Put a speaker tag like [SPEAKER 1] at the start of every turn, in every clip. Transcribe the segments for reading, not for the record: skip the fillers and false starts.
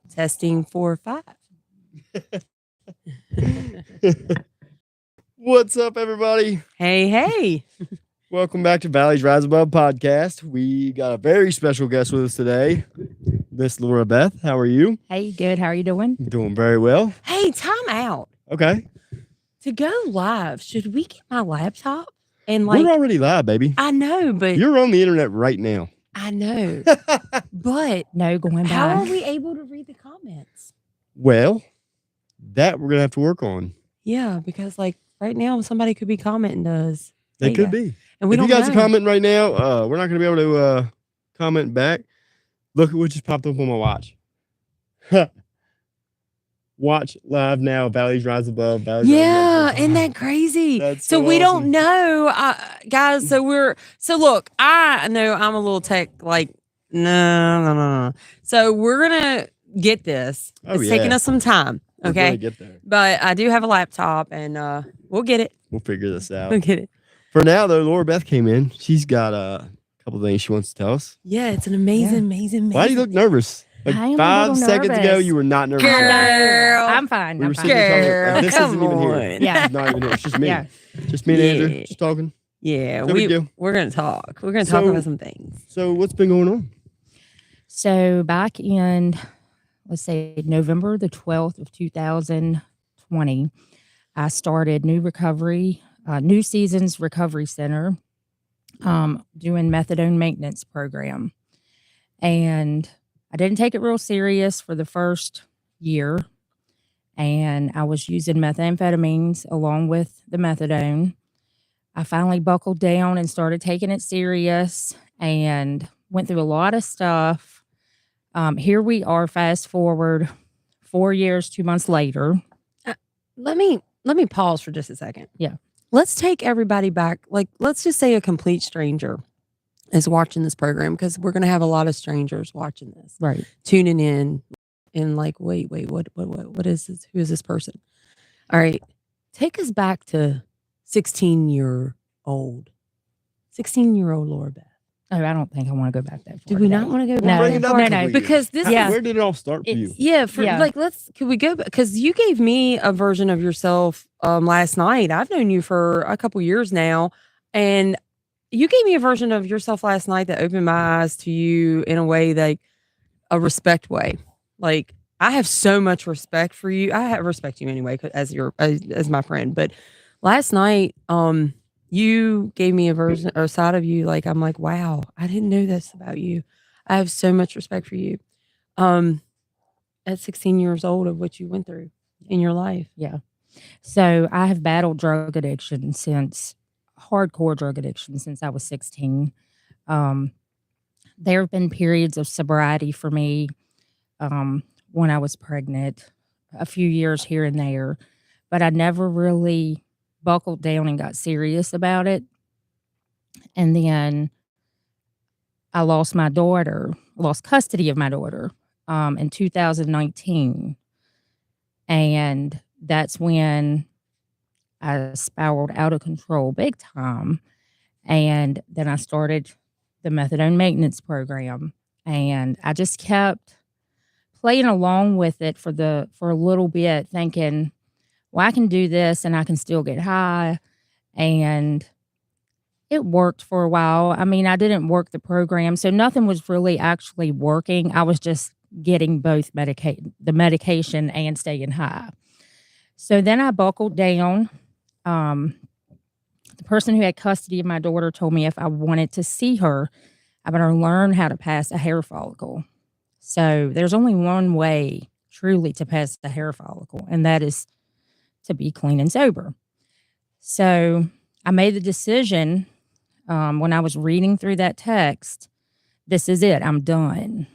[SPEAKER 1] Testing 4, 5.
[SPEAKER 2] What's up, everybody?
[SPEAKER 1] Hey.
[SPEAKER 2] Welcome back to Valley's Rise Above podcast. We got a very special guest with us today, Miss Laura Beth. How are you?
[SPEAKER 3] Hey, good. How are you doing?
[SPEAKER 2] Doing very well.
[SPEAKER 1] Hey, time out.
[SPEAKER 2] Okay.
[SPEAKER 1] To go live, should we get my laptop? And
[SPEAKER 2] we're already live, baby.
[SPEAKER 1] I know, but
[SPEAKER 2] you're on the internet right now.
[SPEAKER 1] I know. But
[SPEAKER 3] no going back.
[SPEAKER 1] How are we able to read the comments?
[SPEAKER 2] Well, that we're going to have to work on.
[SPEAKER 1] Yeah, because right now somebody could be commenting to us.
[SPEAKER 2] They could be.
[SPEAKER 1] And we
[SPEAKER 2] if
[SPEAKER 1] don't
[SPEAKER 2] you guys
[SPEAKER 1] know.
[SPEAKER 2] are commenting right now, we're not going to be able to comment back. Look at what just popped up on my watch. Watch live now, Valley's Rise Above.
[SPEAKER 1] Isn't that crazy?
[SPEAKER 2] That's
[SPEAKER 1] so we
[SPEAKER 2] awesome.
[SPEAKER 1] don't know, guys. So look, I know I'm a little tech no. So we're gonna get this. It's taking us some time. Okay,
[SPEAKER 2] get there.
[SPEAKER 1] But I do have a laptop, and we'll get it.
[SPEAKER 2] We'll figure this out.
[SPEAKER 1] We'll get it.
[SPEAKER 2] For now, though, Laura Beth came in. She's got a couple things she wants to tell us.
[SPEAKER 1] Yeah, it's an amazing.
[SPEAKER 2] Why do you look nervous? Like
[SPEAKER 3] I am
[SPEAKER 2] 5 seconds
[SPEAKER 3] nervous.
[SPEAKER 2] ago, you were not nervous.
[SPEAKER 1] Girl.
[SPEAKER 3] I'm fine.
[SPEAKER 2] We
[SPEAKER 3] I'm
[SPEAKER 2] were
[SPEAKER 3] fine.
[SPEAKER 2] sitting here talking. This
[SPEAKER 1] Come
[SPEAKER 2] isn't even here.
[SPEAKER 1] on.
[SPEAKER 3] Yeah.
[SPEAKER 2] It's not even here. It's just me.
[SPEAKER 3] Yeah.
[SPEAKER 2] Just me and Andrew just talking.
[SPEAKER 1] Yeah,
[SPEAKER 2] No big deal.
[SPEAKER 1] we're gonna talk. We're gonna talk about some things.
[SPEAKER 2] So what's been going on?
[SPEAKER 3] So back in, let's say, November the 12th of 2020, I started New Seasons Recovery Center, doing methadone maintenance program. And I didn't take it real serious for the first year. And I was using methamphetamines along with the methadone. I finally buckled down and started taking it serious and went through a lot of stuff. Here we are, fast forward 4 years, 2 months later.
[SPEAKER 1] Let me pause for just a second.
[SPEAKER 3] Yeah.
[SPEAKER 1] Let's take everybody back. Let's just say a complete stranger is watching this program, because we're going to have a lot of strangers watching this.
[SPEAKER 3] Right.
[SPEAKER 1] Tuning in and wait, what is this? Who is this person? All right. Take us back to 16-year-old Laura Beth.
[SPEAKER 3] Oh, I don't think I want to go back that far.
[SPEAKER 1] Do we not want to go back?
[SPEAKER 2] Bring it up
[SPEAKER 3] No,
[SPEAKER 2] a
[SPEAKER 3] no,
[SPEAKER 2] couple
[SPEAKER 1] because
[SPEAKER 2] years.
[SPEAKER 1] this is
[SPEAKER 2] Where did it all start for you?
[SPEAKER 1] Yeah, could we go, because you gave me a version of yourself last night. I've known you for a couple years now, and you gave me a version of yourself last night that opened my eyes to you in a way, like a respect way. Like, I have so much respect for you. I respect you anyway as my friend, but last night you gave me a version or side of you, like, I'm like, wow, I didn't know this about you. I have so much respect for you. At 16 years old, of what you went through in your life.
[SPEAKER 3] Yeah. So I have battled drug addiction hardcore drug addiction since I was 16. There have been periods of sobriety for me when I was pregnant, a few years here and there, but I never really buckled down and got serious about it. And then I lost custody of my daughter in 2019. And that's when I spiraled out of control big time. And then I started the methadone maintenance program. And I just kept playing along with it for a little bit, thinking, well, I can do this and I can still get high. And it worked for a while. I mean, I didn't work the program, so nothing was really actually working. I was just getting both the medication and staying high. So then I buckled down. The person who had custody of my daughter told me if I wanted to see her, I better learn how to pass a hair follicle. So there's only one way truly to pass the hair follicle, and that is to be clean and sober. So I made the decision when I was reading through that text, this is it, I'm done.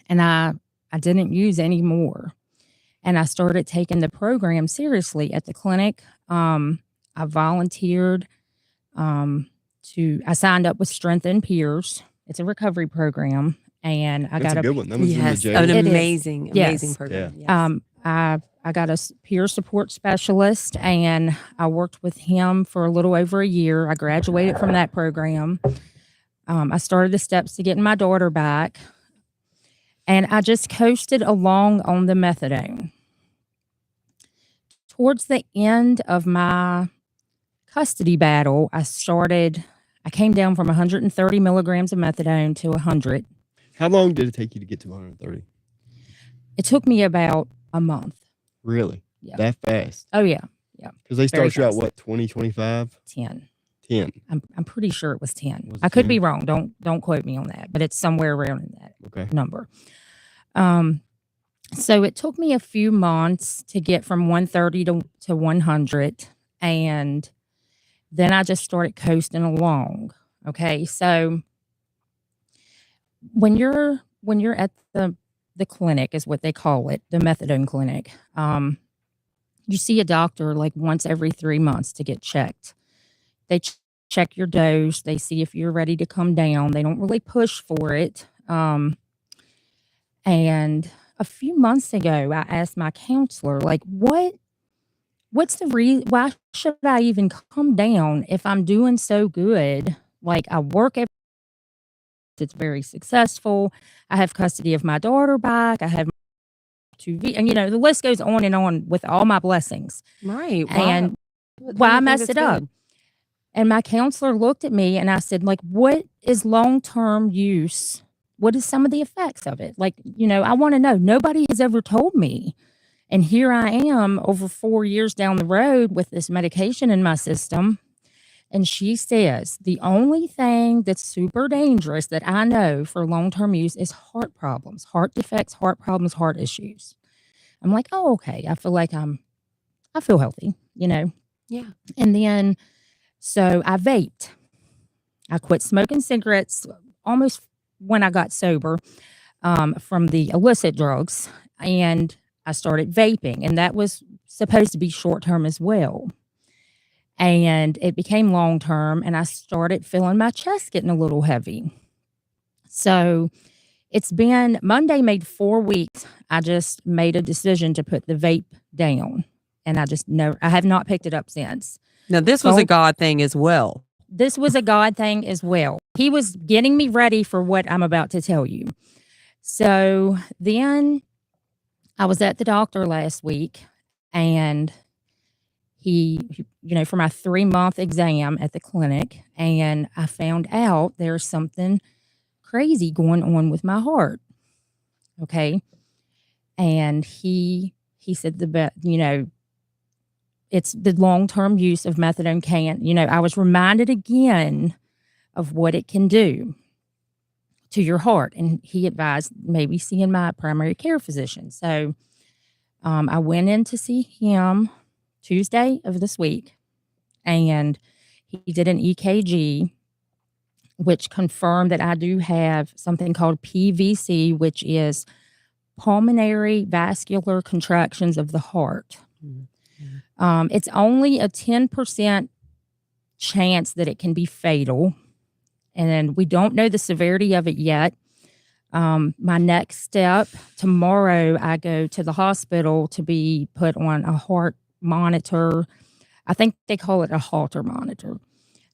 [SPEAKER 3] And I didn't use any more. And I started taking the program seriously at the clinic. I volunteered I signed up with Strengthen Peers. It's a recovery program. And I got
[SPEAKER 2] a good one. That was in the jail.
[SPEAKER 1] An amazing program.
[SPEAKER 3] Yeah.
[SPEAKER 1] Yes.
[SPEAKER 3] I got a peer support specialist, and I worked with him for a little over a year. I graduated from that program. I started the steps to getting my daughter back. and I just coasted along on the methadone. Towards the end of my custody battle, I came down from 130 milligrams of methadone to 100.
[SPEAKER 2] How long did it take you to get to 130?
[SPEAKER 3] It took me about a month.
[SPEAKER 2] Really?
[SPEAKER 3] Yeah.
[SPEAKER 2] That fast?
[SPEAKER 3] Oh, yeah.
[SPEAKER 2] Because they
[SPEAKER 3] Very
[SPEAKER 2] start you out,
[SPEAKER 3] fast.
[SPEAKER 2] what, 20, 25?
[SPEAKER 3] 10.
[SPEAKER 2] 10.
[SPEAKER 3] I'm pretty sure it was 10.
[SPEAKER 2] Was it
[SPEAKER 3] I could
[SPEAKER 2] 10?
[SPEAKER 3] be wrong. Don't quote me on that, but it's somewhere around in that
[SPEAKER 2] Okay.
[SPEAKER 3] number. So it took me a few months to get from 130 to 100, and then I just started coasting along. Okay, so when you're at the clinic, is what they call it, the methadone clinic. You see a doctor like once every 3 months to get checked. They check your dose. They see if you're ready to come down. They don't really push for it. And a few months ago, I asked my counselor, like, what's the reason? Why should I even come down if I'm doing so good? Like, I work every, it's very successful. I have custody of my daughter back. I have 2V, and the list goes on and on with all my blessings.
[SPEAKER 1] Right.
[SPEAKER 3] And why I messed it up. And my counselor looked at me and I said, like, what is long-term use? What is some of the effects of it? Like, I want to know. Nobody has ever told me. And here I am over 4 years down the road with this medication in my system. And she says, the only thing that's super dangerous that I know for long-term use is heart problems, heart defects, heart problems, heart issues. I'm like, oh, okay. I feel healthy,
[SPEAKER 1] Yeah.
[SPEAKER 3] And then, so I vaped. I quit smoking cigarettes almost when I got sober from the illicit drugs, and I started vaping, and that was supposed to be short-term as well. And it became long-term, and I started feeling my chest getting a little heavy. So Monday made 4 weeks. I just made a decision to put the vape down, and I have not picked it up since.
[SPEAKER 1] Now, this was a God thing as well.
[SPEAKER 3] This was a God thing as well. He was getting me ready for what I'm about to tell you. So then I was at the doctor last week, and he, for my 3-month exam at the clinic, and I found out there's something crazy going on with my heart. Okay. And he said it's the long-term use of methadone I was reminded again of what it can do to your heart. And he advised maybe seeing my primary care physician. So I went in to see him Tuesday of this week, and he did an EKG, which confirmed that I do have something called PVC, which is pulmonary vascular contractions of the heart. Mm-hmm. It's only a 10% chance that it can be fatal, and we don't know the severity of it yet. My next step, tomorrow, I go to the hospital to be put on a heart monitor. I think they call it a Holter monitor.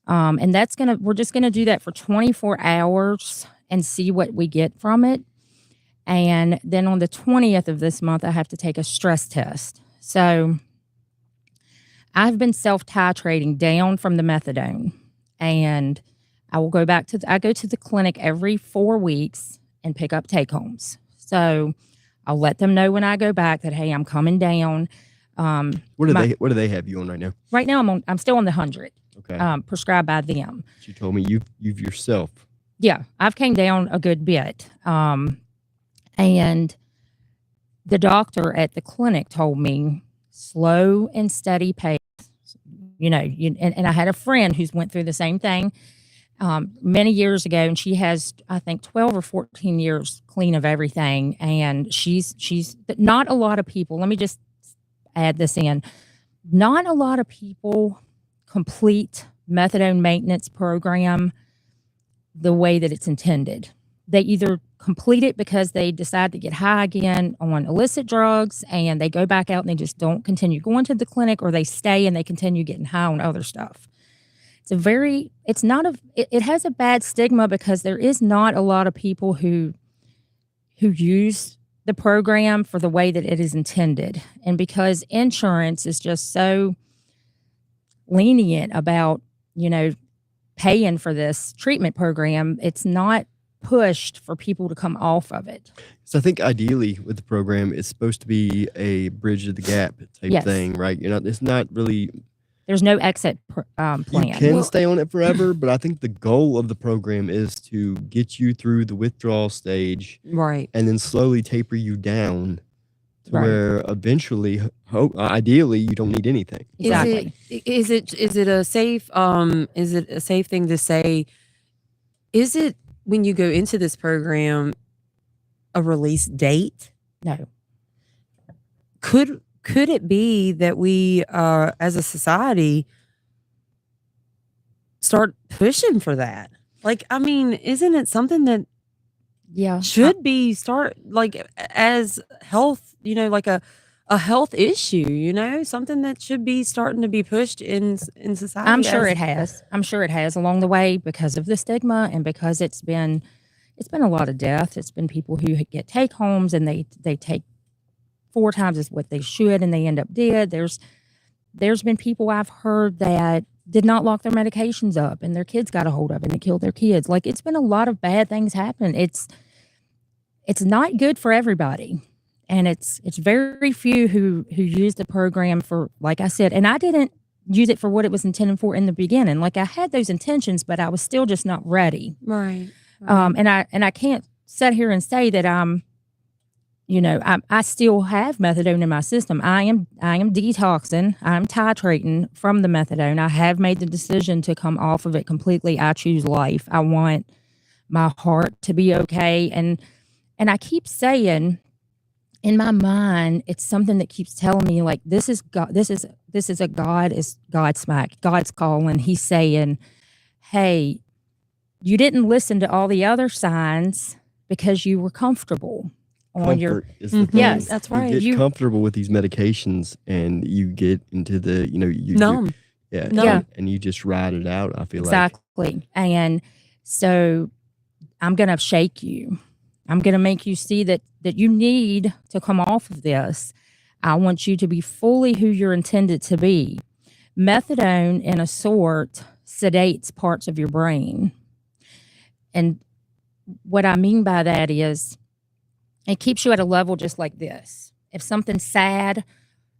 [SPEAKER 3] And we're just going to do that for 24 hours and see what we get from it. And then on the 20th of this month, I have to take a stress test. So I've been self-titrating down from the methadone, and I go to the clinic every 4 weeks and pick up take-homes. So I'll let them know when I go back that, hey, I'm coming down.
[SPEAKER 2] What do they have you on right now?
[SPEAKER 3] Right now, I'm still on the 100.
[SPEAKER 2] Okay.
[SPEAKER 3] Prescribed by them.
[SPEAKER 2] But you told me you've yourself.
[SPEAKER 3] Yeah, I've came down a good bit. And the doctor at the clinic told me slow and steady pace. And I had a friend who's went through the same thing many years ago, and she has, I think, 12 or 14 years clean of everything. And she's not a lot of people. Let me just add this in. Not a lot of people complete methadone maintenance program the way that it's intended. They either complete it because they decide to get high again on illicit drugs, and they go back out and they just don't continue going to the clinic, or they stay and they continue getting high on other stuff. It has a bad stigma because there is not a lot of people who who use the program for the way that it is intended. And because insurance is just so lenient about, paying for this treatment program, it's not pushed for people to come off of it.
[SPEAKER 2] So I think ideally with the program, it's supposed to be a bridge to the gap type
[SPEAKER 3] Yes.
[SPEAKER 2] thing, right? It's not really.
[SPEAKER 3] There's no exit plan.
[SPEAKER 2] You can stay on it forever, but I think the goal of the program is to get you through the withdrawal stage,
[SPEAKER 1] Right.
[SPEAKER 2] and then slowly taper you down to
[SPEAKER 3] Right.
[SPEAKER 2] where eventually, ideally, you don't need anything.
[SPEAKER 3] Exactly.
[SPEAKER 1] Is it a safe thing to say? Is it when you go into this program a release date?
[SPEAKER 3] No.
[SPEAKER 1] Could it be that we as a society start pushing for that? Like, I mean, isn't it something that
[SPEAKER 3] Yeah.
[SPEAKER 1] should be as health, like a health issue, something that should be starting to be pushed in society?
[SPEAKER 3] I'm sure it has. I'm sure it has along the way because of the stigma and because it's been a lot of death. It's been people who get take homes and they take 4 times as what they should and they end up dead. There's been people I've heard that did not lock their medications up and their kids got a hold of it and they killed their kids. Like, it's been a lot of bad things happen. It's not good for everybody. And it's very few who use the program for, like I said, and I didn't use it for what it was intended for in the beginning. Like, I had those intentions, but I was still just not ready.
[SPEAKER 1] Right.
[SPEAKER 3] And I can't sit here and say that I still have methadone in my system. I am detoxing. I'm titrating from the methadone. I have made the decision to come off of it completely. I choose life. I want my heart to be okay. And I keep saying in my mind, it's something that keeps telling me, like, this is God. This is a God smack. God's calling. He's saying, hey, you didn't listen to all the other signs because you were comfortable.
[SPEAKER 2] Comfort is the thing.
[SPEAKER 3] Yes,
[SPEAKER 1] that's
[SPEAKER 2] You
[SPEAKER 1] right.
[SPEAKER 2] get comfortable with these medications, and you get into the,
[SPEAKER 1] Numb.
[SPEAKER 3] Yeah.
[SPEAKER 2] and you just ride it out. I feel
[SPEAKER 3] Exactly. And so I'm going to shake you. I'm going to make you see that you need to come off of this. I want you to be fully who you're intended to be. Methadone, in a sort, sedates parts of your brain. And what I mean by that is it keeps you at a level just like this. If something sad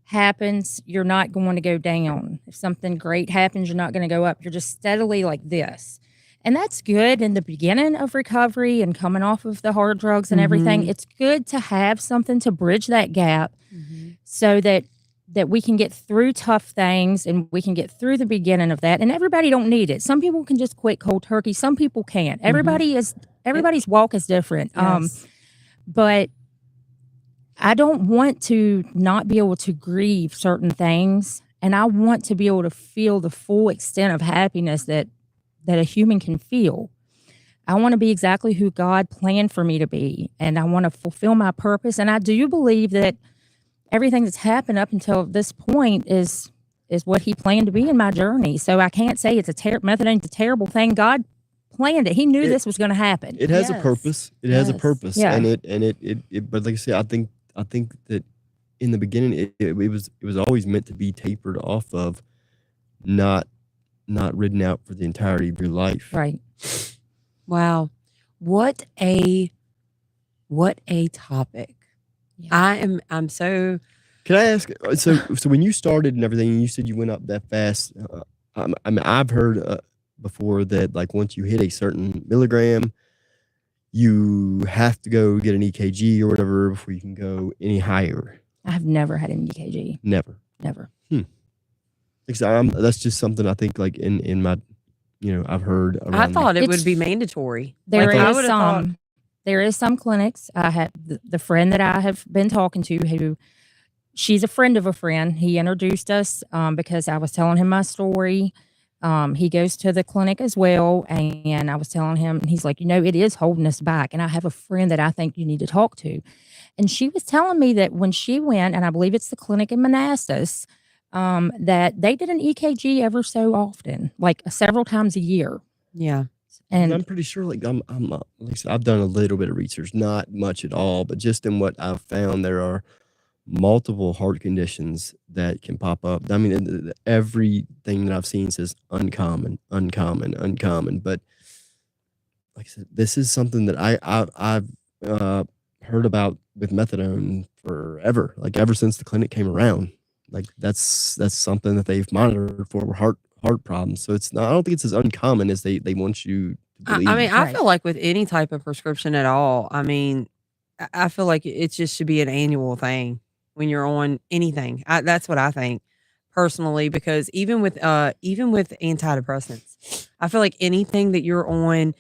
[SPEAKER 3] happens, you're not going to go down. If something great happens, you're not going to go up. You're just steadily like this. And that's good in the beginning of recovery and coming off of the hard drugs and everything. It's good to have something to bridge that gap so that we can get through tough things and we can get through the beginning of that. And everybody don't need it. Some people can just quit cold turkey. Some people can't. Everybody's walk is different.
[SPEAKER 1] Yes.
[SPEAKER 3] But I don't want to not be able to grieve certain things. And I want to be able to feel the full extent of happiness that a human can feel. I want to be exactly who God planned for me to be. And I want to fulfill my purpose. And I do believe that everything that's happened up until this point is what he planned to be in my journey. So I can't say methadone's a terrible thing. God planned it. He knew this was going to happen.
[SPEAKER 2] It has a
[SPEAKER 1] Yes.
[SPEAKER 2] purpose. It has a
[SPEAKER 1] Yes.
[SPEAKER 2] purpose.
[SPEAKER 3] Yeah.
[SPEAKER 2] And it but like I said, I think that in the beginning it was always meant to be tapered off of, not ridden out for the entirety of your life.
[SPEAKER 3] Right.
[SPEAKER 1] Wow. What a topic.
[SPEAKER 3] Yeah.
[SPEAKER 1] I'm so
[SPEAKER 2] Can I ask? So when you started and everything, and you said you went up that fast. I mean, I've heard before that, like, once you hit a certain milligram, you have to go get an EKG or whatever before you can go any higher.
[SPEAKER 3] I have never had an EKG.
[SPEAKER 2] Never.
[SPEAKER 3] Never.
[SPEAKER 2] That's just something I think, like, in my, I've heard around.
[SPEAKER 1] I thought it
[SPEAKER 3] It's-
[SPEAKER 1] would be mandatory.
[SPEAKER 3] There
[SPEAKER 1] Like, I
[SPEAKER 3] is
[SPEAKER 1] would've thought-
[SPEAKER 3] some. There is some clinics. I had the friend that I have been talking to who, she's a friend of a friend. He introduced us because I was telling him my story. He goes to the clinic as well, and I was telling him, and he's like, it is holding us back. And I have a friend that I think you need to talk to. And she was telling me that when she went, and I believe it's the clinic in Manassas, that they did an EKG ever so often, like several times a year.
[SPEAKER 1] Yeah.
[SPEAKER 2] And
[SPEAKER 3] And
[SPEAKER 2] I'm pretty sure, like like I said, I've done a little bit of research, not much at all, but just in what I've found, there are multiple heart conditions that can pop up. I mean, everything that I've seen says uncommon, uncommon, uncommon. But like I said, this is something that I've heard about with methadone forever, like ever since the clinic came around. Like that's something that they've monitored for heart problems. So it's not. I don't think it's as uncommon as they want you to believe.
[SPEAKER 1] I mean, I
[SPEAKER 3] Right.
[SPEAKER 1] feel like with any type of prescription at all, I mean, I feel like it just should be an annual thing when you're on anything. That's what I think personally, because even with antidepressants, I feel like anything that you're on,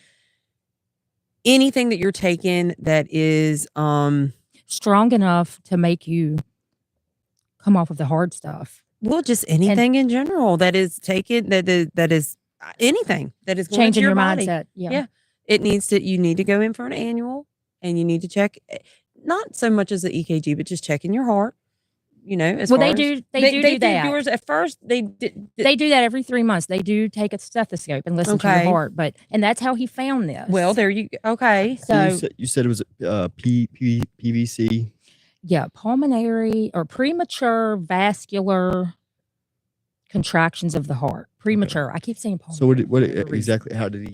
[SPEAKER 1] anything that you're taking that is
[SPEAKER 3] strong enough to make you come off of the hard stuff.
[SPEAKER 1] well, just anything in general that is taken that is anything that is going
[SPEAKER 3] Changing
[SPEAKER 1] into
[SPEAKER 3] your
[SPEAKER 1] body.
[SPEAKER 3] mindset. Yeah.
[SPEAKER 1] Yeah. You need to go in for an annual, and you need to check not so much as the EKG, but just checking your heart. You know, as
[SPEAKER 3] Well,
[SPEAKER 1] far
[SPEAKER 3] they
[SPEAKER 1] as
[SPEAKER 3] do they do that.
[SPEAKER 1] yours at first. They did.
[SPEAKER 3] They do that every 3 months. They do take a stethoscope and listen to your
[SPEAKER 1] Okay.
[SPEAKER 3] heart. And that's how he found this.
[SPEAKER 1] Well, there you go. Okay.
[SPEAKER 3] So
[SPEAKER 2] you said it was PVC.
[SPEAKER 3] yeah, pulmonary or premature vascular contractions of the heart. Premature. I keep saying pulmonary.
[SPEAKER 2] So what
[SPEAKER 3] for whatever reason.
[SPEAKER 2] exactly? How did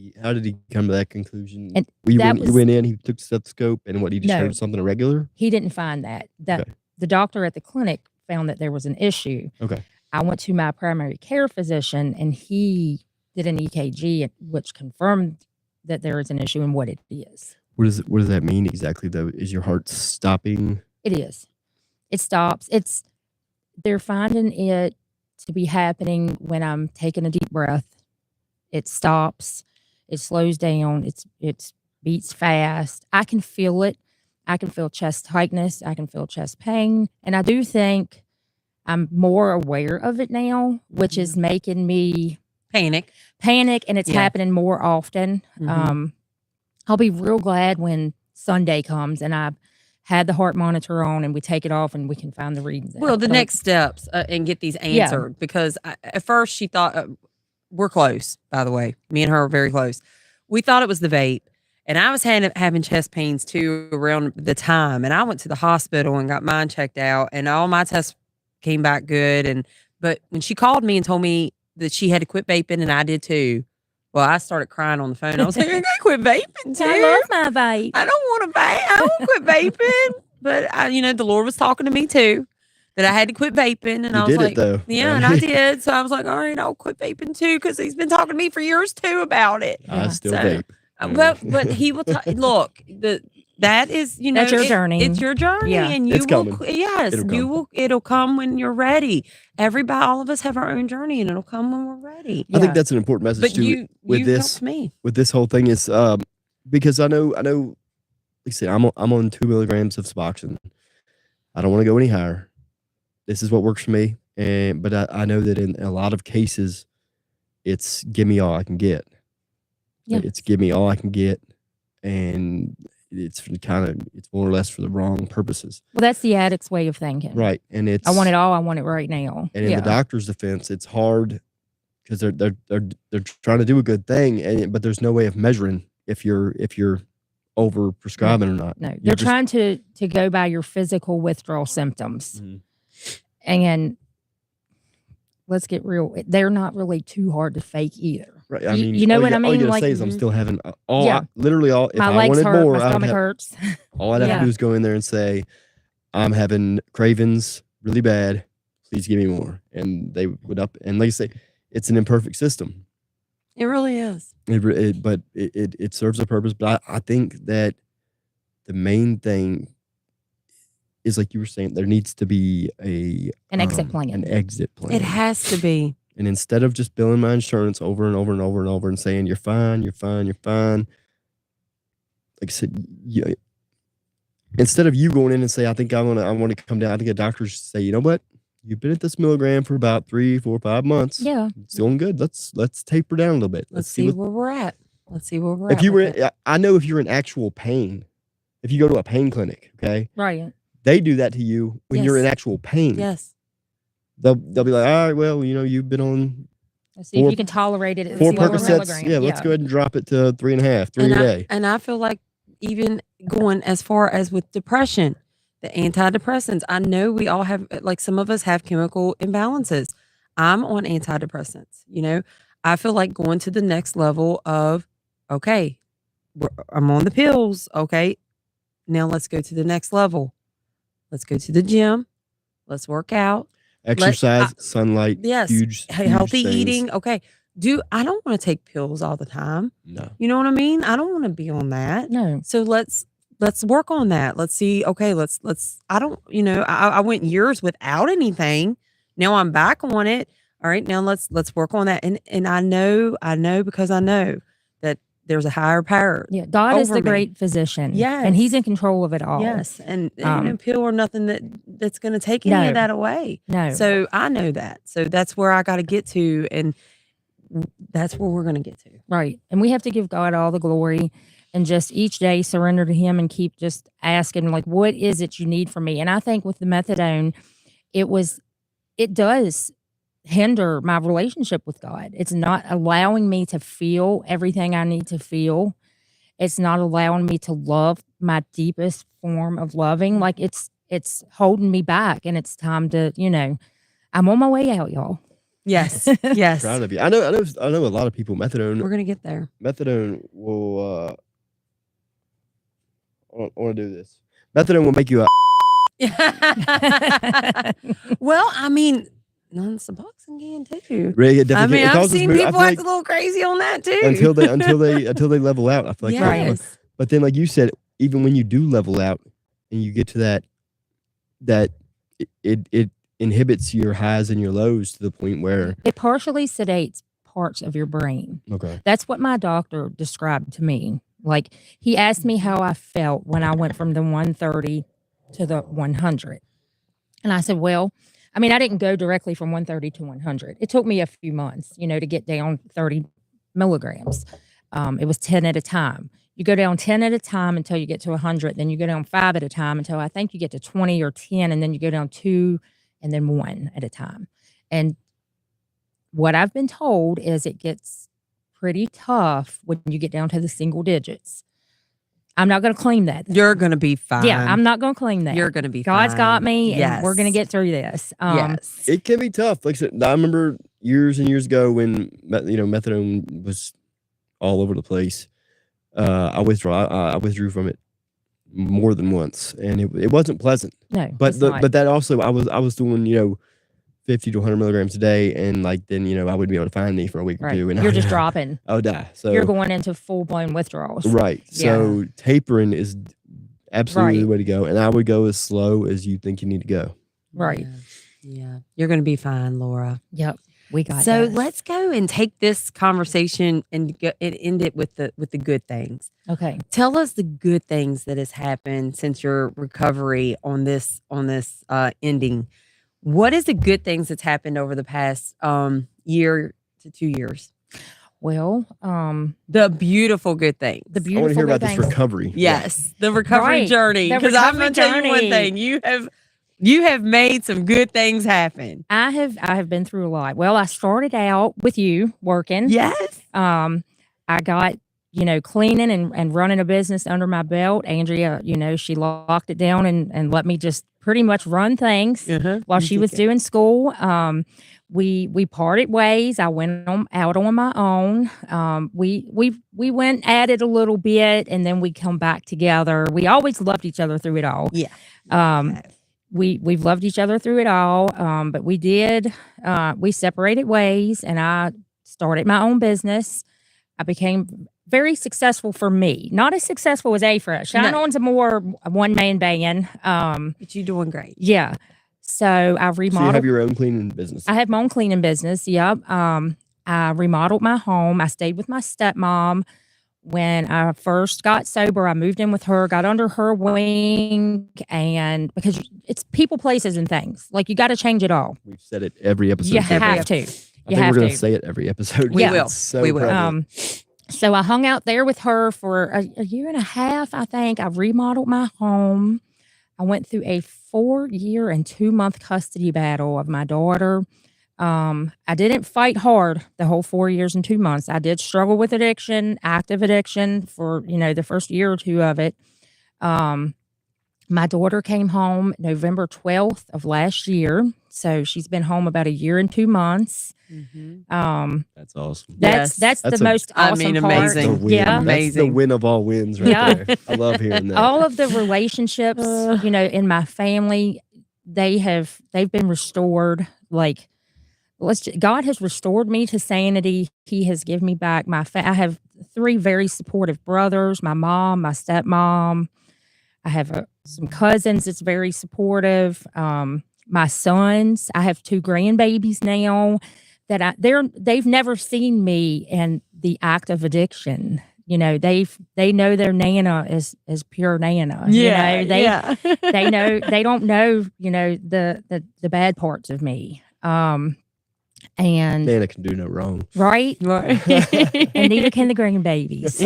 [SPEAKER 2] he come to that conclusion?
[SPEAKER 3] And
[SPEAKER 2] you
[SPEAKER 3] that
[SPEAKER 2] went in. He took the stethoscope, and what he just
[SPEAKER 3] No.
[SPEAKER 2] heard something irregular.
[SPEAKER 3] He didn't find that.
[SPEAKER 2] Okay.
[SPEAKER 3] The doctor at the clinic found that there was an issue.
[SPEAKER 2] Okay.
[SPEAKER 3] I went to my primary care physician, and he did an EKG, which confirmed that there is an issue and what it is.
[SPEAKER 2] What does that mean exactly, though? Is your heart stopping?
[SPEAKER 3] It is. It stops. They're finding it to be happening when I'm taking a deep breath. It stops. It slows down. It beats fast. I can feel it. I can feel chest tightness. I can feel chest pain. And I do think I'm more aware of it now, which is making me
[SPEAKER 1] Panic.
[SPEAKER 3] and it's
[SPEAKER 1] Yeah.
[SPEAKER 3] happening more often.
[SPEAKER 1] Mhm.
[SPEAKER 3] I'll be real glad when Sunday comes and I've had the heart monitor on and we take it off and we can find the readings.
[SPEAKER 1] Well,
[SPEAKER 3] out.
[SPEAKER 1] the
[SPEAKER 3] But
[SPEAKER 1] next steps and get these
[SPEAKER 3] Yeah.
[SPEAKER 1] answered because at first she thought we're close. By the way, me and her are very close. We thought it was the vape, and I was having chest pains too around the time, and I went to the hospital and got mine checked out, and all my tests came back good. But when she called me and told me that she had to quit vaping, and I did too. Well, I started crying on the phone. I was like, I gotta quit vaping too.
[SPEAKER 3] I love my vape.
[SPEAKER 1] I don't want to vape. I don't quit vaping. But the Lord was talking to me too, that I had to quit vaping, and
[SPEAKER 2] You
[SPEAKER 1] I was
[SPEAKER 2] did
[SPEAKER 1] like,
[SPEAKER 2] it though.
[SPEAKER 1] yeah, and I did. So I was like, all right, I'll quit vaping too, because he's been talking to me for years too about it.
[SPEAKER 2] I
[SPEAKER 3] Yeah.
[SPEAKER 2] still
[SPEAKER 1] So,
[SPEAKER 2] vape.
[SPEAKER 1] But he will look. That is,
[SPEAKER 3] That's your journey.
[SPEAKER 1] It's your journey,
[SPEAKER 3] Yeah.
[SPEAKER 1] and you
[SPEAKER 2] It's
[SPEAKER 1] will.
[SPEAKER 2] coming.
[SPEAKER 1] Yes,
[SPEAKER 2] It'll
[SPEAKER 1] you
[SPEAKER 2] come.
[SPEAKER 1] will. It'll come when you're ready. All of us have our own journey, and it'll come when we're ready.
[SPEAKER 2] I think
[SPEAKER 3] Yeah.
[SPEAKER 2] that's an important message
[SPEAKER 1] But
[SPEAKER 2] too with
[SPEAKER 1] you
[SPEAKER 2] this
[SPEAKER 1] helped me.
[SPEAKER 2] with this whole thing is because I know like I said, I'm on 2 milligrams of Suboxone. I don't want to go any higher. This is what works for me. But I know that in a lot of cases it's give me all I can get.
[SPEAKER 3] Yeah.
[SPEAKER 2] It's give me all I can get, and it's more or less for the wrong purposes.
[SPEAKER 3] Well, that's the addict's way of thinking.
[SPEAKER 2] Right. And it's
[SPEAKER 3] I want it all. I want it right now.
[SPEAKER 2] And in the doctor's defense, it's hard because they're trying to do a good thing, but there's no way of measuring if you're over prescribing or not.
[SPEAKER 3] No,
[SPEAKER 2] You're
[SPEAKER 3] they're
[SPEAKER 2] just-
[SPEAKER 3] trying to go by your physical withdrawal symptoms.
[SPEAKER 2] Mhm.
[SPEAKER 3] And let's get real. They're not really too hard to fake either.
[SPEAKER 2] Right. I
[SPEAKER 3] You-
[SPEAKER 2] mean,
[SPEAKER 3] you know
[SPEAKER 2] all
[SPEAKER 3] what I
[SPEAKER 2] All
[SPEAKER 3] mean?
[SPEAKER 2] you gotta
[SPEAKER 3] Like,
[SPEAKER 2] say is I'm still having all.
[SPEAKER 3] Yeah.
[SPEAKER 2] Literally all. If
[SPEAKER 3] My
[SPEAKER 2] I
[SPEAKER 3] legs
[SPEAKER 2] wanted
[SPEAKER 3] hurt.
[SPEAKER 2] more,
[SPEAKER 3] My stomach hurts.
[SPEAKER 2] all I'd have
[SPEAKER 3] Yeah.
[SPEAKER 2] to do is go in there and say, I'm having cravings really bad. Please give me more, and they would up. And like I say, it's an imperfect system.
[SPEAKER 1] It really is.
[SPEAKER 2] But it serves a purpose. But I think that the main thing is, like you were saying, there needs to be
[SPEAKER 3] An exit plan.
[SPEAKER 2] An exit plan.
[SPEAKER 1] It has to be.
[SPEAKER 2] And instead of just billing my insurance over and over and over and over and saying you're fine, you're fine, you're fine, like I said, instead of you going in and say I want to come down, I think a doctor should say, you know what, you've been at this milligram for about 3, 4, 5 months.
[SPEAKER 3] Yeah.
[SPEAKER 2] It's doing good. Let's taper down a little bit.
[SPEAKER 1] Let's see where we're at. Let's see where we're at.
[SPEAKER 2] If you were,
[SPEAKER 1] with it.
[SPEAKER 2] I know if you're in actual pain, if you go to a pain clinic, okay,
[SPEAKER 3] Right.
[SPEAKER 2] they do that to you when you're
[SPEAKER 1] Yes.
[SPEAKER 2] in actual pain.
[SPEAKER 1] Yes.
[SPEAKER 2] They'll be like, all right, well, you've been on
[SPEAKER 3] Let's see if
[SPEAKER 2] Four-
[SPEAKER 3] you can tolerate it at
[SPEAKER 2] 4
[SPEAKER 3] these lower
[SPEAKER 2] Percocets.
[SPEAKER 3] milligrams.
[SPEAKER 2] Yeah, let's go ahead and drop it to 3.5, 3
[SPEAKER 1] and
[SPEAKER 2] a day.
[SPEAKER 1] I feel like even going as far as with depression, the antidepressants. I know we all have, like, some of us have chemical imbalances. I'm on antidepressants. I feel like going to the next level of, okay, I'm on the pills. Okay, now let's go to the next level. Let's go to the gym. Let's work out.
[SPEAKER 2] Exercise, sunlight,
[SPEAKER 1] Yes,
[SPEAKER 2] huge
[SPEAKER 1] healthy
[SPEAKER 2] things.
[SPEAKER 1] eating. Okay, I don't want to take pills all the time.
[SPEAKER 2] No.
[SPEAKER 1] You know what I mean? I don't want to be on that.
[SPEAKER 3] No.
[SPEAKER 1] So let's work on that. Let's see. Okay, let's. I don't. I went years without anything. Now I'm back on it. All right, now let's work on that. And I know because I know that there's a higher power.
[SPEAKER 3] Yeah, God is
[SPEAKER 1] over
[SPEAKER 3] the
[SPEAKER 1] me.
[SPEAKER 3] great physician.
[SPEAKER 1] Yes.
[SPEAKER 3] And he's in control of it all.
[SPEAKER 1] Yes, and no pill or nothing that's going to take any
[SPEAKER 3] No.
[SPEAKER 1] of that away.
[SPEAKER 3] No.
[SPEAKER 1] So I know that. So that's where I got to get to, and that's where we're going to get to.
[SPEAKER 3] Right. And we have to give God all the glory and just each day surrender to him and keep just asking, like, what is it you need from me? And I think with the methadone, it does hinder my relationship with God. It's not allowing me to feel everything I need to feel. It's not allowing me to love my deepest form of loving. Like it's holding me back, and it's time to, I'm on my way out, y'all.
[SPEAKER 1] Yes, yes.
[SPEAKER 2] Proud of you. I know a lot of people. Methadone.
[SPEAKER 1] We're gonna get there.
[SPEAKER 2] Methadone will. I want to do this. Methadone will make you a.
[SPEAKER 1] Well, I mean, non-Suboxone can too.
[SPEAKER 2] Really, it definitely.
[SPEAKER 1] I mean,
[SPEAKER 2] it
[SPEAKER 1] I've
[SPEAKER 2] causes
[SPEAKER 1] seen
[SPEAKER 2] mood- I
[SPEAKER 1] people
[SPEAKER 2] feel
[SPEAKER 1] act a little crazy on that too.
[SPEAKER 2] until they level out. I feel like.
[SPEAKER 1] Yes.
[SPEAKER 2] But then, like you said, even when you do level out and you get to that it inhibits your highs and your lows to the point where
[SPEAKER 3] It partially sedates parts of your brain.
[SPEAKER 2] okay.
[SPEAKER 3] That's what my doctor described to me. Like, he asked me how I felt when I went from the 130 to the 100. And I said, well, I mean, I didn't go directly from 130 to 100. It took me a few months, to get down 30 milligrams. It was 10 at a time. You go down 10 at a time until you get to 100. Then you go down 5 at a time until I think you get to 20 or 10. And then you go down 2 and then 1 at a time. And what I've been told is it gets pretty tough when you get down to the single digits. I'm not going to claim that.
[SPEAKER 1] You're gonna be fine.
[SPEAKER 3] Yeah, I'm not going to claim that.
[SPEAKER 1] You're gonna be
[SPEAKER 3] God's
[SPEAKER 1] fine.
[SPEAKER 3] got me, and
[SPEAKER 1] Yes.
[SPEAKER 3] we're going to get through this.
[SPEAKER 1] Yes.
[SPEAKER 2] It can be tough. Like I said, I remember years and years ago when methadone was all over the place. I withdrew from it more than once, and it wasn't pleasant.
[SPEAKER 3] No,
[SPEAKER 2] But that also I was doing 50 to 100 milligrams a day, and like then I wouldn't be able to find any for a week or
[SPEAKER 3] right.
[SPEAKER 2] two, and
[SPEAKER 3] You're just dropping.
[SPEAKER 2] I would die. So
[SPEAKER 3] You're going into full-blown withdrawals.
[SPEAKER 2] right. So tapering is absolutely the
[SPEAKER 3] Right.
[SPEAKER 2] way to go, and I would go as slow as you think you need to go.
[SPEAKER 3] Right.
[SPEAKER 1] Yeah. You're gonna be fine, Laura.
[SPEAKER 3] Yep. We got
[SPEAKER 1] So
[SPEAKER 3] this.
[SPEAKER 1] let's go and take this conversation and end it with the good things.
[SPEAKER 3] Okay.
[SPEAKER 1] Tell us the good things that has happened since your recovery on this ending. What is the good things that's happened over the past year to 2 years?
[SPEAKER 3] Well,
[SPEAKER 1] The beautiful good things.
[SPEAKER 3] the
[SPEAKER 2] I want
[SPEAKER 3] beautiful
[SPEAKER 2] to hear about
[SPEAKER 3] good
[SPEAKER 2] this
[SPEAKER 3] things.
[SPEAKER 2] recovery.
[SPEAKER 1] Yes, the recovery
[SPEAKER 3] Right.
[SPEAKER 1] journey.
[SPEAKER 3] The
[SPEAKER 1] Because I'm
[SPEAKER 3] recovery
[SPEAKER 1] gonna tell you one
[SPEAKER 3] journey.
[SPEAKER 1] thing: you have made some good things happen.
[SPEAKER 3] I have been through a lot. Well, I started out with you working.
[SPEAKER 1] Yes.
[SPEAKER 3] I got, cleaning and running a business under my belt. Andrea, she locked it down and let me just pretty much run things while she was doing school. We parted ways. I went out on my own. We went at it a little bit, and then we come back together. We always loved each other through it all.
[SPEAKER 1] Yeah.
[SPEAKER 3] We've loved each other through it all. But we separated ways, and I started my own business. I became very successful for me. Not as successful as A-Fresh. Shine
[SPEAKER 1] No.
[SPEAKER 3] On's a more one-man band.
[SPEAKER 1] But you're doing great.
[SPEAKER 3] Yeah. So I
[SPEAKER 2] So you
[SPEAKER 3] remodeled.
[SPEAKER 2] have your own cleaning business.
[SPEAKER 3] I have my own cleaning business. Yep. I remodeled my home. I stayed with my stepmom. When I first got sober, I moved in with her, got under her wing, and because it's people, places, and things. Like, you got to change it all.
[SPEAKER 2] We've said it every episode.
[SPEAKER 3] You
[SPEAKER 2] so far.
[SPEAKER 3] have to.
[SPEAKER 2] I
[SPEAKER 3] You
[SPEAKER 2] think
[SPEAKER 3] have
[SPEAKER 2] we're going
[SPEAKER 3] to.
[SPEAKER 2] to say it every episode.
[SPEAKER 1] We
[SPEAKER 3] Yeah.
[SPEAKER 1] will.
[SPEAKER 2] It's so
[SPEAKER 1] We will.
[SPEAKER 2] prevalent.
[SPEAKER 3] So I hung out there with her for a year and a half, I think. I remodeled my home. I went through a 4-year and 2-month custody battle of my daughter. I didn't fight hard the whole 4 years and 2 months. I did struggle with addiction, active addiction for, the first year or 2 of it. My daughter came home November 12th of last year, so she's been home about a year and 2 months.
[SPEAKER 2] That's awesome.
[SPEAKER 3] That's
[SPEAKER 1] Yes.
[SPEAKER 3] the most awesome part.
[SPEAKER 1] amazing.
[SPEAKER 2] That's the win.
[SPEAKER 3] Yeah.
[SPEAKER 2] That's the
[SPEAKER 1] Amazing.
[SPEAKER 2] win of all wins right
[SPEAKER 3] Yeah.
[SPEAKER 2] there. I love hearing that.
[SPEAKER 3] All of the relationships, in my family, they've been restored. Like, God has restored me to sanity. He has given me back I have 3 very supportive brothers, my mom, my stepmom. I have some cousins that's very supportive. My sons, I have 2 grandbabies now that they've never seen me in the act of addiction. They know their Nana is pure Nana. They know they don't know, the bad parts of me. And
[SPEAKER 2] Nana can do no wrong.
[SPEAKER 3] right?
[SPEAKER 1] Right.
[SPEAKER 3] And neither can the grandbabies.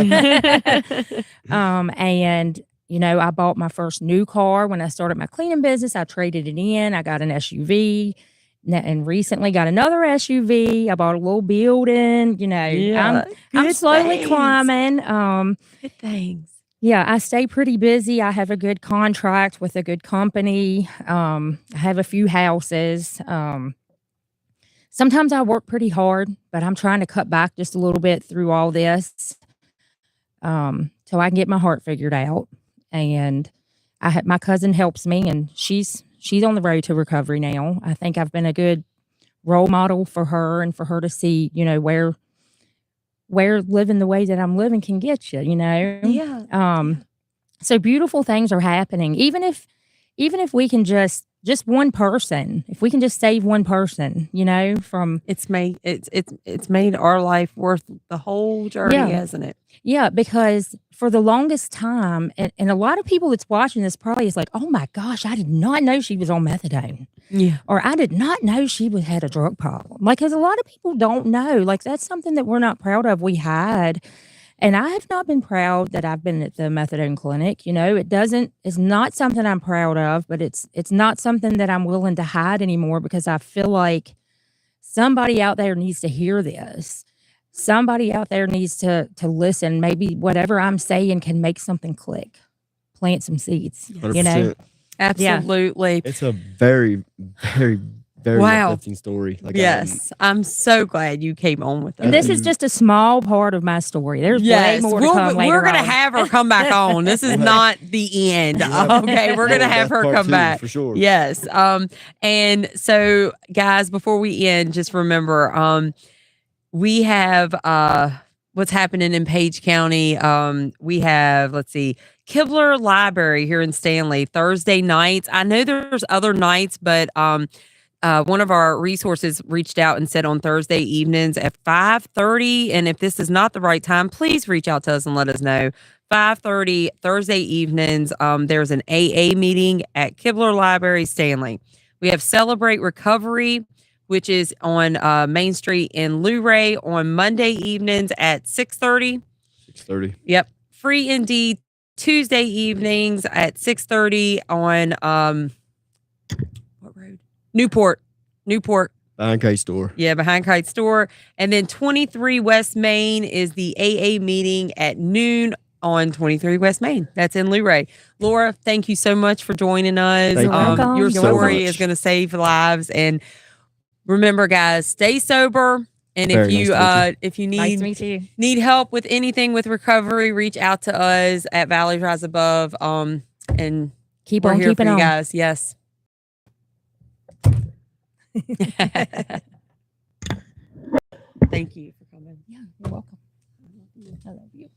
[SPEAKER 3] And I bought my first new car when I started my cleaning business. I traded it in. I got an SUV and recently got another SUV. I bought a little building,
[SPEAKER 1] Yeah.
[SPEAKER 3] I'm
[SPEAKER 1] Good
[SPEAKER 3] slowly
[SPEAKER 1] things.
[SPEAKER 3] climbing.
[SPEAKER 1] Good things.
[SPEAKER 3] Yeah, I stay pretty busy. I have a good contract with a good company. I have a few houses. Sometimes I work pretty hard, but I'm trying to cut back just a little bit through all this, so I can get my heart figured out. And my cousin helps me, and she's on the road to recovery now. I think I've been a good role model for her, and for her to see, where living the way that I'm living can get you.
[SPEAKER 1] Yeah.
[SPEAKER 3] So beautiful things are happening. Even if we can just one person, if we can just save one person, from
[SPEAKER 1] It's made our life worth the whole journey,
[SPEAKER 3] Yeah.
[SPEAKER 1] hasn't it?
[SPEAKER 3] Yeah, because for the longest time, and a lot of people that's watching this probably is like, oh my gosh, I did not know she was on methadone.
[SPEAKER 1] Yeah.
[SPEAKER 3] Or I did not know she had a drug problem. Like, because a lot of people don't know. Like, that's something that we're not proud of. We had. And I have not been proud that I've been at the methadone clinic. It's not something I'm proud of, but it's not something that I'm willing to hide anymore, because I feel like somebody out there needs to hear this. Somebody out there needs to listen. Maybe whatever I'm saying can make something click, plant some seeds.
[SPEAKER 2] 100%.
[SPEAKER 1] Absolutely.
[SPEAKER 2] It's a very, very, very
[SPEAKER 1] Wow.
[SPEAKER 2] uplifting story. Like,
[SPEAKER 1] Yes. I'm so glad you came on with us.
[SPEAKER 3] And this is just a small part of my story. There's
[SPEAKER 1] Yes,
[SPEAKER 3] way more to come later
[SPEAKER 1] we're gonna
[SPEAKER 3] on.
[SPEAKER 1] have her come back on. This is
[SPEAKER 2] We'll
[SPEAKER 1] not the end. Okay, we're gonna have her
[SPEAKER 2] Part
[SPEAKER 1] come
[SPEAKER 2] 2,
[SPEAKER 1] back
[SPEAKER 2] for sure.
[SPEAKER 1] Yes. And so, guys, before we end, just remember, we have what's happening in Page County. We have, let's see, Kibler Library here in Stanley Thursday nights. I know there's other nights, but one of our resources reached out and said on Thursday evenings at 5:30. And if this is not the right time, please reach out to us and let us know. 5:30 Thursday evenings. There's an AA meeting at Kibler Library, Stanley. We have Celebrate Recovery, which is on Main Street in Luray on Monday evenings at 6:30.
[SPEAKER 2] 6:30.
[SPEAKER 1] Yep. Free Indeed Tuesday evenings at 6:30 on what road? Newport.
[SPEAKER 2] Behind K Store.
[SPEAKER 1] Yeah, behind Kite Store. And then 23 West Main is the AA meeting at noon on 23 West Main. That's in Luray. Laura, thank you so much for joining us.
[SPEAKER 2] Thank you.
[SPEAKER 3] Welcome.
[SPEAKER 1] Your
[SPEAKER 3] You're
[SPEAKER 1] story
[SPEAKER 2] welcome.
[SPEAKER 1] is going to save lives. And remember, guys, stay sober. And
[SPEAKER 2] Very nice
[SPEAKER 1] if you
[SPEAKER 3] Nice to
[SPEAKER 1] need
[SPEAKER 3] meet you.
[SPEAKER 1] help with anything with recovery, reach out to us at Valleys Rise Above. And
[SPEAKER 3] Keep
[SPEAKER 1] we're
[SPEAKER 3] on
[SPEAKER 1] here
[SPEAKER 3] keeping
[SPEAKER 1] for you
[SPEAKER 3] on.
[SPEAKER 1] guys. Yes. Thank you for coming.
[SPEAKER 3] Yeah, you're welcome. I love you.